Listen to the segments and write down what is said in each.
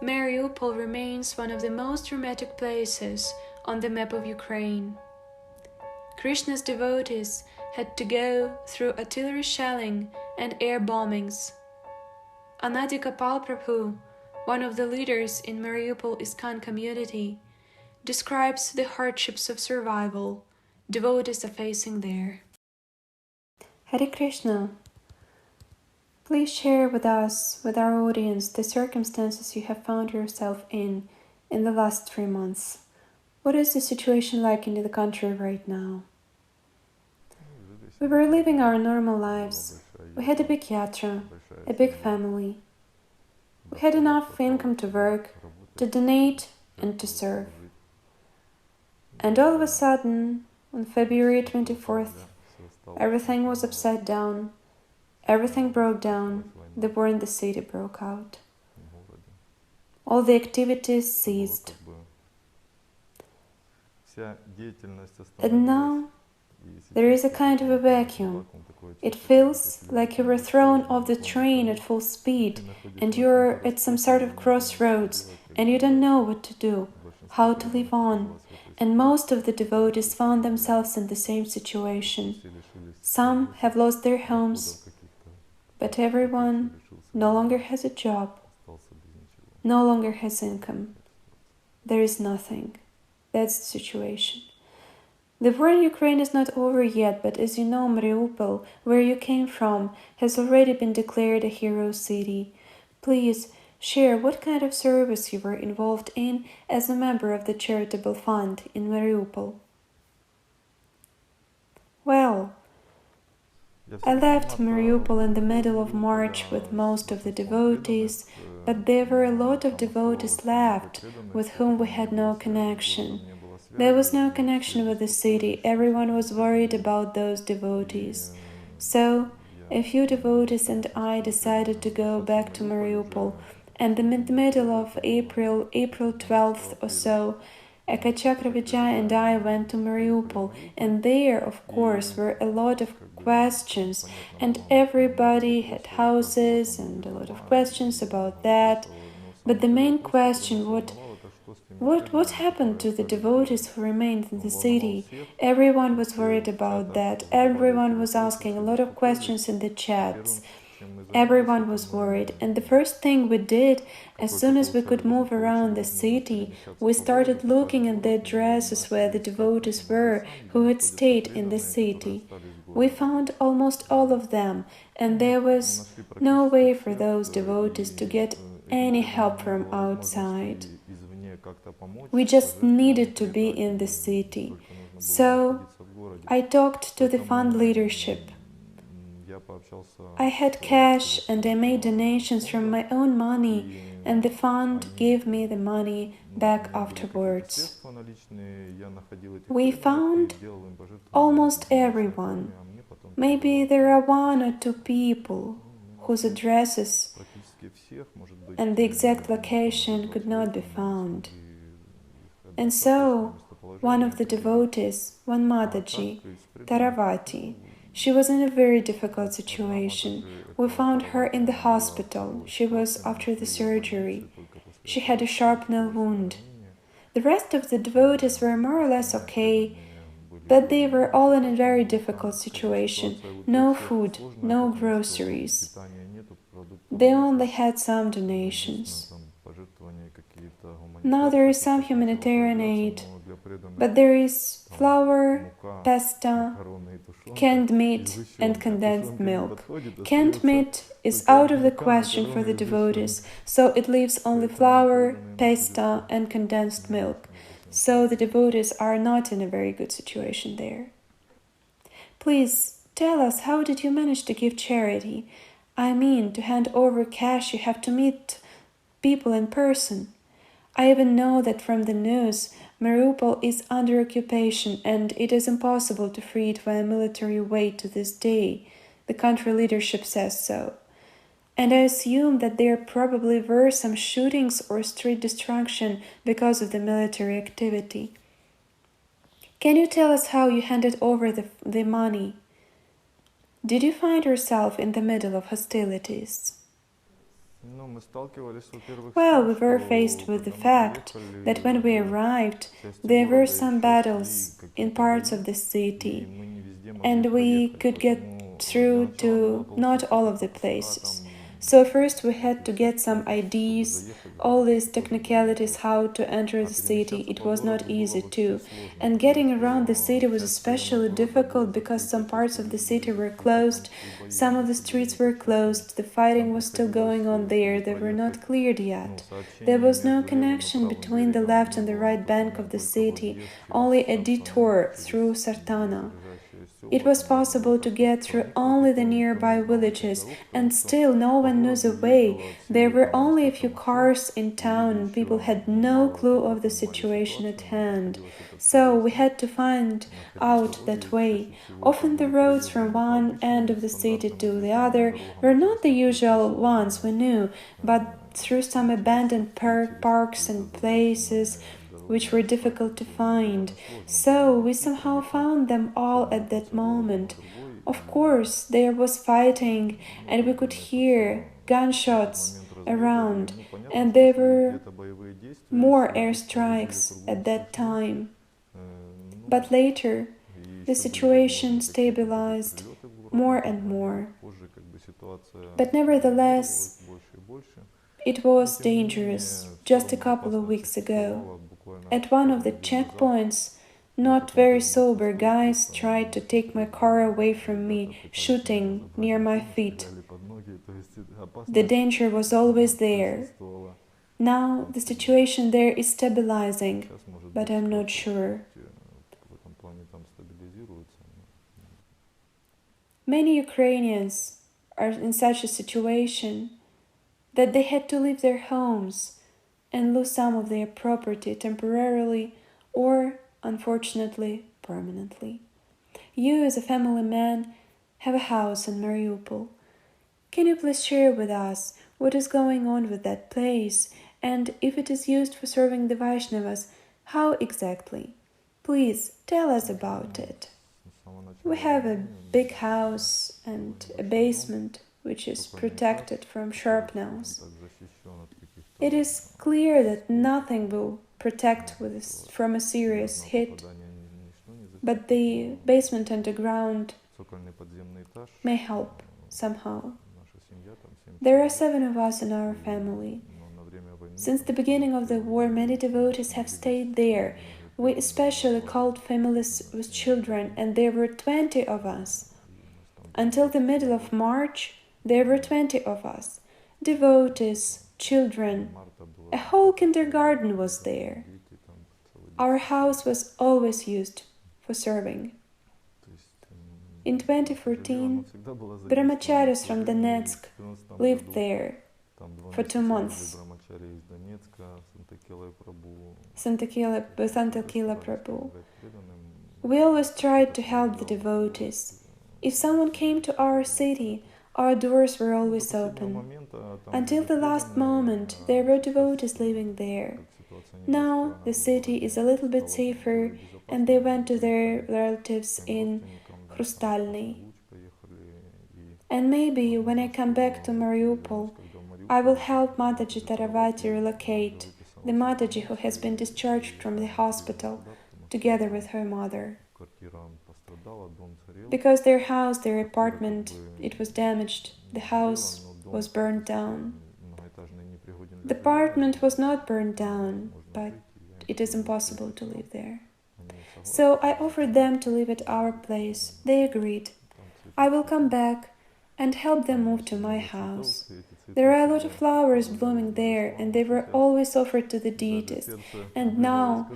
Mariupol remains one of the most dramatic places on the map of Ukraine. Krsna's devotees had to go through artillery shelling and air bombings. Anadi-gopal Prabhu, one of the leaders in Mariupol ISKCON community, describes the hardships of survival devotees are facing there. Hare Krishna. Please share with us, with our audience, the circumstances you have found yourself in the last 3 months. What is the situation like in the country right now? We were living our normal lives. We had a big yatra, a big family. We had enough income to work, to donate, and to serve. And all of a sudden, on February 24th, everything was upside down. Everything broke down. The war in the city broke out. All the activities ceased. And now there is a kind of a vacuum. It feels like you were thrown off the train at full speed and you're at some sort of crossroads and you don't know what to do, how to live on. And most of the devotees found themselves in the same situation. Some have lost their homes, but everyone no longer has a job, no longer has income. There is nothing. That's the situation. The war in Ukraine is not over yet, but as you know, Mariupol, where you came from, has already been declared a hero city. Please share what kind of service you were involved in as a member of the charitable fund in Mariupol. Well, I left Mariupol in the middle of March with most of the devotees, but there were a lot of devotees left with whom we had no connection. There was no connection with the city. Everyone was worried about those devotees. So, a few devotees and I decided to go back to Mariupol, and in the middle of April 12th or so, Ekachakravijay and I went to Mariupol, and there, of course, were a lot of questions, and everybody had houses and a lot of questions about that. But the main question, what happened to the devotees who remained in the city? Everyone was worried about that. Everyone was asking a lot of questions in the chats. Everyone was worried, and the first thing we did, as soon as we could move around the city, we started looking at the addresses where the devotees were who had stayed in the city. We found almost all of them, and there was no way for those devotees to get any help from outside. We just needed to be in the city. So I talked to the fund leadership. I had cash and I made donations from my own money, and the fund gave me the money back afterwards. We found almost everyone. Maybe there are 1 or 2 people whose addresses and the exact location could not be found. And so, one of the devotees, one Mataji, Taravati, she was in a very difficult situation. We found her in the hospital. She was after the surgery. She had a shrapnel wound. The rest of the devotees were more or less okay, but they were all in a very difficult situation. No food, no groceries. They only had some donations. Now there is some humanitarian aid, but there is flour, pasta, canned meat, and condensed milk. Canned meat is out of the question for the devotees, so it leaves only flour, pasta, and condensed milk. So the devotees are not in a very good situation there. Please tell us, how did you manage to give charity? I mean, to hand over cash, you have to meet people in person. I even know that from the news, Mariupol is under occupation and it is impossible to free it via military way to this day. The country leadership says so. And I assume that there probably were some shootings or street destruction because of the military activity. Can you tell us how you handed over the money? Did you find yourself in the middle of hostilities? Well, we were faced with the fact that when we arrived, there were some battles in parts of the city, and we could get through to not all of the places. So first we had to get some IDs, all these technicalities, how to enter the city. It was not easy too. And getting around the city was especially difficult because some parts of the city were closed, some of the streets were closed, the fighting was still going on there, they were not cleared yet. There was no connection between the left and the right bank of the city, only a detour through Sartana. It was possible to get through only the nearby villages, and still no one knew the way. There were only a few cars in town, and people had no clue of the situation at hand. So we had to find out that way. Often the roads from one end of the city to the other were not the usual ones we knew, but through some abandoned parks and places which were difficult to find. So we somehow found them all at that moment. Of course, there was fighting, and we could hear gunshots around, and there were more airstrikes at that time. But later, the situation stabilized more and more. But nevertheless, it was dangerous just a couple of weeks ago. At one of the checkpoints, not very sober guys tried to take my car away from me, shooting near my feet. The danger was always there. Now the situation there is stabilizing, but I'm not sure. Many Ukrainians are in such a situation that they had to leave their homes and lose some of their property temporarily or, unfortunately, permanently. You, as a family man, have a house in Mariupol. Can you please share with us what is going on with that place, and if it is used for serving the Vaishnavas, how exactly? Please tell us about it. We have a big house and a basement which is protected from shrapnels. It is clear that nothing will protect from a serious hit, but the basement underground may help somehow. There are 7 of us in our family. Since the beginning of the war, many devotees have stayed there. We especially called families with children, and there were 20 of us. Until the middle of March, there were 20 of us. Devotees, children, a whole kindergarten was there. Our house was always used for serving. In 2014, brahmacharis from Donetsk lived there for 2 months. Anadi-gopal Prabhu. We always tried to help the devotees. If someone came to our city, our doors were always open. Until the last moment, there were devotees living there. Now the city is a little bit safer, and they went to their relatives in Krsna. And maybe when I come back to Mariupol, I will help Mataji Taravati relocate, the Mataji who has been discharged from the hospital, together with her mother. Because their house, their apartment, it was damaged. The house was burned down. The apartment was not burned down, but it is impossible to live there. So I offered them to live at our place. They agreed. I will come back and help them move to my house. There are a lot of flowers blooming there, and they were always offered to the deities. And now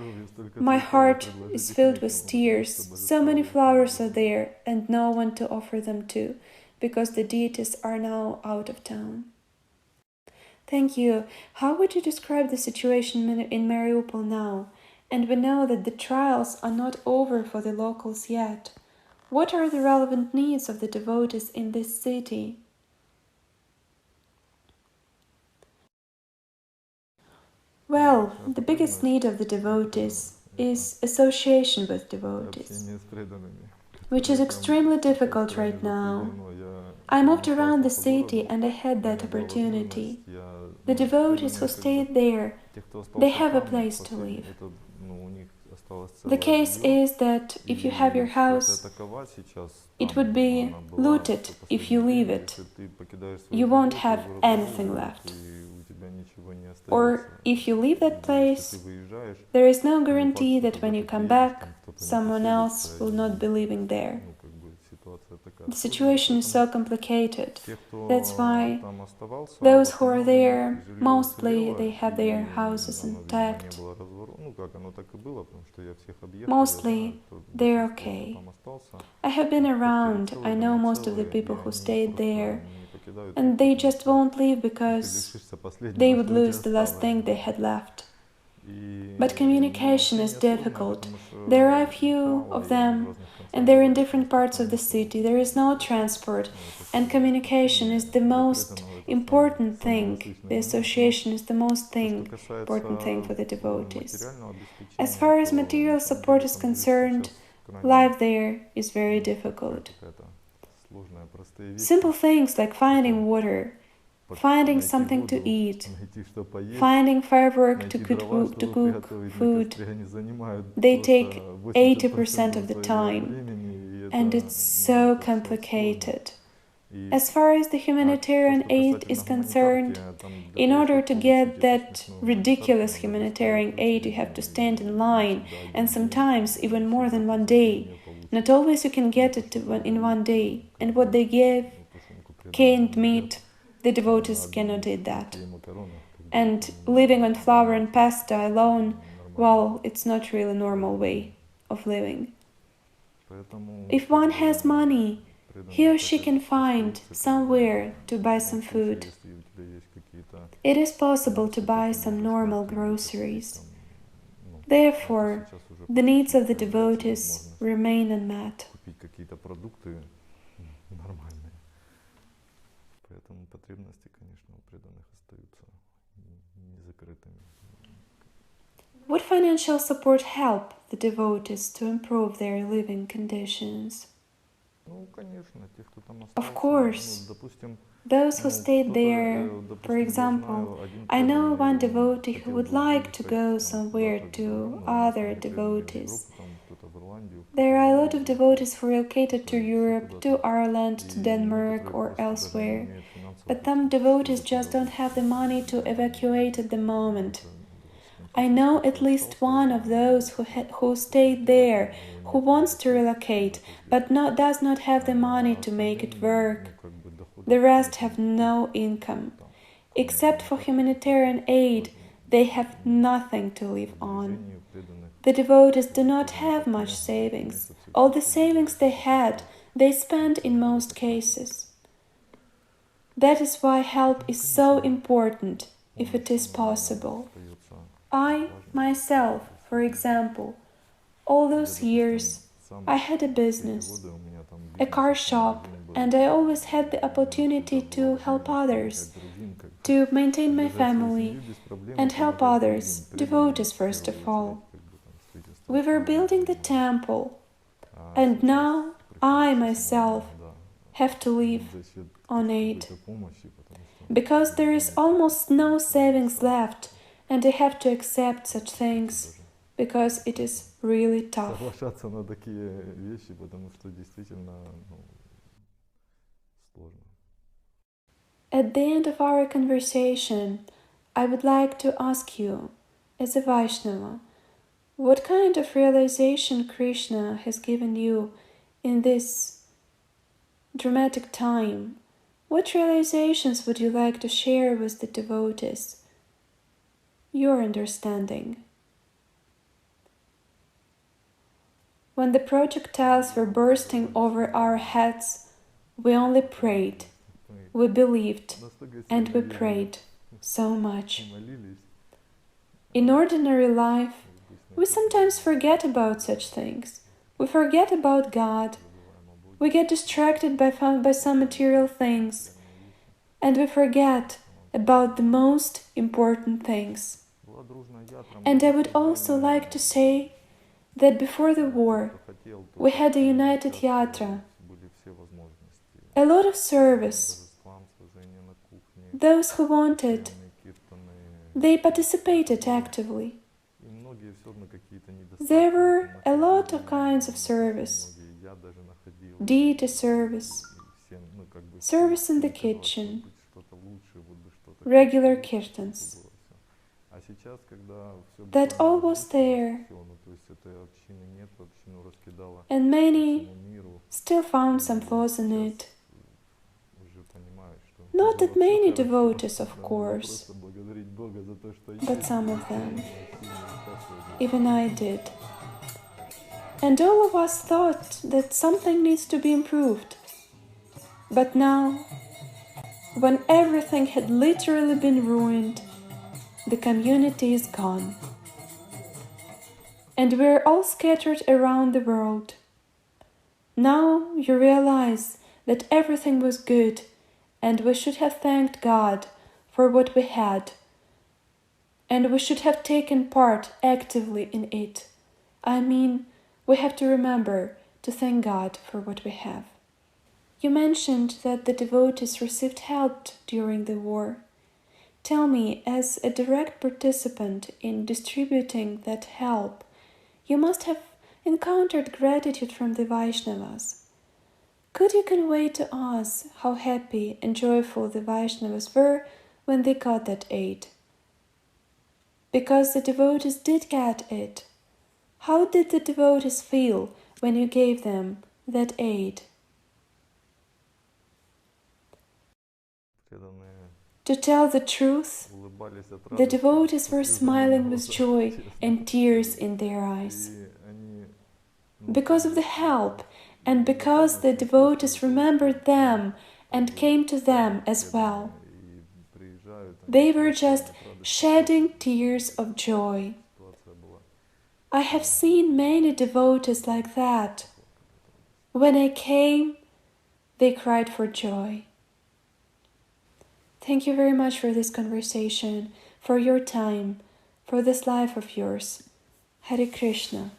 my heart is filled with tears. So many flowers are there, and no one to offer them to, because the deities are now out of town. Thank you. How would you describe the situation in Mariupol now? And we know that the trials are not over for the locals yet. What are the relevant needs of the devotees in this city? Well, the biggest need of the devotees is association with devotees, which is extremely difficult right now. I moved around the city and I had that opportunity. The devotees who stayed there, they have a place to live. The case is that if you have your house, it would be looted if you leave it. You won't have anything left. Or if you leave that place, there is no guarantee that when you come back, someone else will not be living there. The situation is so complicated. That's why those who are there, mostly they have their houses intact. Mostly they're okay. I have been around, I know most of the people who stayed there, and they just won't leave because they would lose the last thing they had left. But communication is difficult. There are a few of them, and they're in different parts of the city. There is no transport, and communication is the most important thing. The association is the most important thing for the devotees. As far as material support is concerned, life there is very difficult. Simple things like finding water, finding something to eat, finding firework to cook food, they take 80% of the time, and it's so complicated. As far as the humanitarian aid is concerned, in order to get that ridiculous humanitarian aid, you have to stand in line, and sometimes even more than one day. Not always you can get it in one day, and what they give, canned meat, the devotees cannot eat that. And living on flour and pasta alone, well, it's not really a normal way of living. If one has money, he or she can find somewhere to buy some food. It is possible to buy some normal groceries. Therefore, the needs of the devotees remain unmet. Would financial support help the devotees to improve their living conditions? Of course. Those who stayed there, for example, I know one devotee who would like to go somewhere to other devotees. There are a lot of devotees who relocated to Europe, to Ireland, to Denmark or elsewhere, but some devotees just don't have the money to evacuate at the moment. I know at least one of those who stayed there, who wants to relocate, but does not have the money to make it work. The rest have no income. Except for humanitarian aid, they have nothing to live on. The devotees do not have much savings. All the savings they had, they spent in most cases. That is why help is so important, if it is possible. I, myself, for example, all those years, I had a business, a car shop, and I always had the opportunity to help others, to maintain my family, and help others, devotees first of all. We were building the temple, and now I, myself, have to live on aid, because there is almost no savings left, and I have to accept such things, because it is really tough. At the end of our conversation, I would like to ask you, as a Vaishnava, what kind of realization Krishna has given you in this dramatic time? What realizations would you like to share with the devotees? Your understanding. When the projectiles were bursting over our heads, we only prayed, we believed, and we prayed so much. In ordinary life, we sometimes forget about such things. We forget about God. We get distracted by some material things, and we forget about the most important things. And I would also like to say that before the war, we had a united yatra, a lot of service. Those who wanted, they participated actively. There were a lot of kinds of service. Deity service, service in the kitchen, regular kirtans. That all was there, and many still found some flaws in it. Not that many devotees, of course, but some of them. Even I did. And all of us thought that something needs to be improved. But now, when everything had literally been ruined, the community is gone. And we're all scattered around the world. Now you realize that everything was good, and we should have thanked God for what we had, and we should have taken part actively in it. I mean, we have to remember to thank God for what we have. You mentioned that the devotees received help during the war. Tell me, as a direct participant in distributing that help, you must have encountered gratitude from the Vaishnavas. Could you convey to us how happy and joyful the Vaishnavas were when they got that aid? Because the devotees did get it. How did the devotees feel when you gave them that aid? To tell the truth, the devotees were smiling with joy and tears in their eyes. Because of the help, and because the devotees remembered them and came to them as well. They were just shedding tears of joy. I have seen many devotees like that. When I came, they cried for joy. Thank you very much for this conversation, for your time, for this life of yours. Hare Krishna.